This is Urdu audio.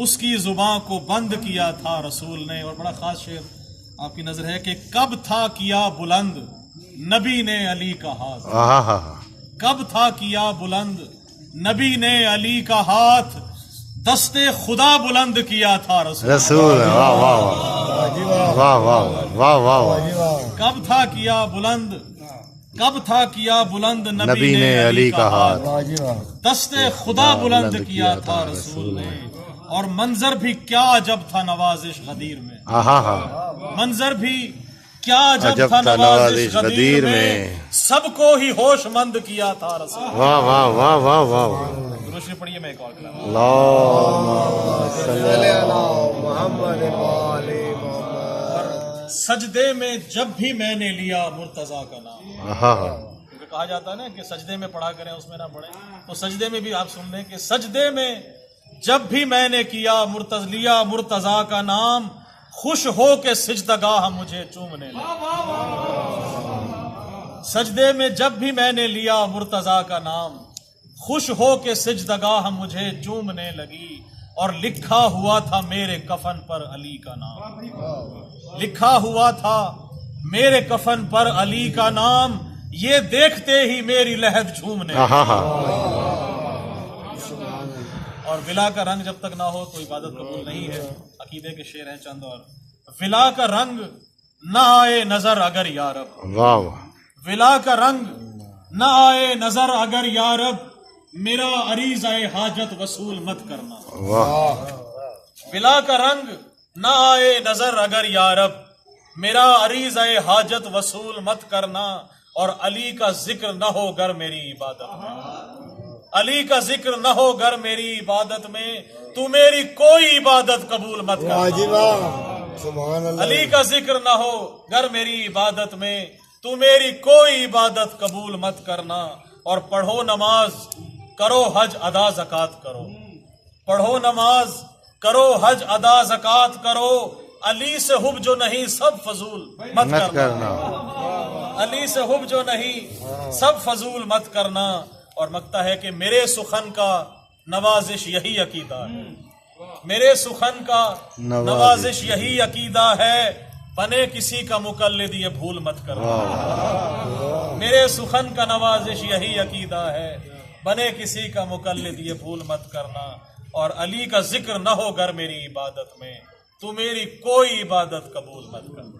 اس کی زباں کو بند کیا تھا رسول نے. اور بڑا خاص شعر آپ کی نظر ہے کہ کب تھا کیا بلند نبی نے علی کا ہاتھ. کب تھا کیا بلند نبی نے علی کا ہاتھ, دستے خدا بلند کیا تھا رسول. کب تھا کیا بلند, کب تھا کیا بلند نبی نے علی کا ہاتھ, دستے خدا بلند کیا تھا رسول نے. اور منظر بھی کیا عجب تھا نوازش غدیر میں, منظر بھی کیا عجب تھا نوازش غدیر میں, سب کو ہی ہوش مند کیا تھا رسول. واہ واہ واہ واہ واہ. روشنی پڑھیے, میں ایک اور کلام. سجدے میں جب بھی میں نے لیا مرتضیٰ کا نام, کیونکہ کہا جاتا ہے نا کہ سجدے میں پڑھا کریں اس میں نہ پڑھیں, تو سجدے میں بھی آپ سن لیں کہ سجدے میں جب بھی میں نے کیا لیا مرتضیٰ کا نام, خوش ہو کے سجدگاہ مجھے چومنے لگی. سجدے میں جب بھی میں نے لیا مرتضیٰ کا نام, خوش ہو کے سجدگاہ مجھے چومنے لگی. اور لکھا ہوا تھا میرے کفن پر علی کا نام, لکھا ہوا تھا میرے کفن پر علی کا نام, یہ دیکھتے ہی میری لہد جھومنے لگی. اور ولا کا رنگ جب تک نہ ہو تو عبادت قبول نہیں ہے. عقیدے کے شعر ہیں چند اور. ولا کا رنگ نہ آئے نظر اگر یارب, ولا کا رنگ نہ آئے نظر اگر یارب, میرا عریضہ حاجت وصول مت کرنا. ولا کا رنگ نہ آئے نظر اگر یارب, میرا عریضہ حاجت وصول مت کرنا. اور علی کا ذکر نہ ہو گر میری عبادت میں, علی کا ذکر نہ ہو گر میری عبادت میں, تو میری کوئی عبادت قبول مت کرنا. علی کا ذکر نہ ہو گر میری عبادت میں, تو میری کوئی عبادت قبول مت کرنا. اور پڑھو نماز کرو حج ادا زکات کرو, پڑھو نماز کرو حج ادا زکات کرو, علی سے حب جو نہیں سب فضول مت کرنا. علی سے حب جو نہیں سب فضول مت کرنا. اور مکتا ہے کہ میرے سخن کا نوازش یہی عقیدہ ہے, میرے سخن کا نوازش یہی عقیدہ ہے, بنے کسی کا مقلد یہ بھول مت کرنا. میرے سخن کا نوازش یہی عقیدہ ہے, بنے کسی کا مقلد یہ بھول مت کرنا. اور علی کا ذکر نہ ہو گر میری عبادت میں, تو میری کوئی عبادت قبول مت کرنا.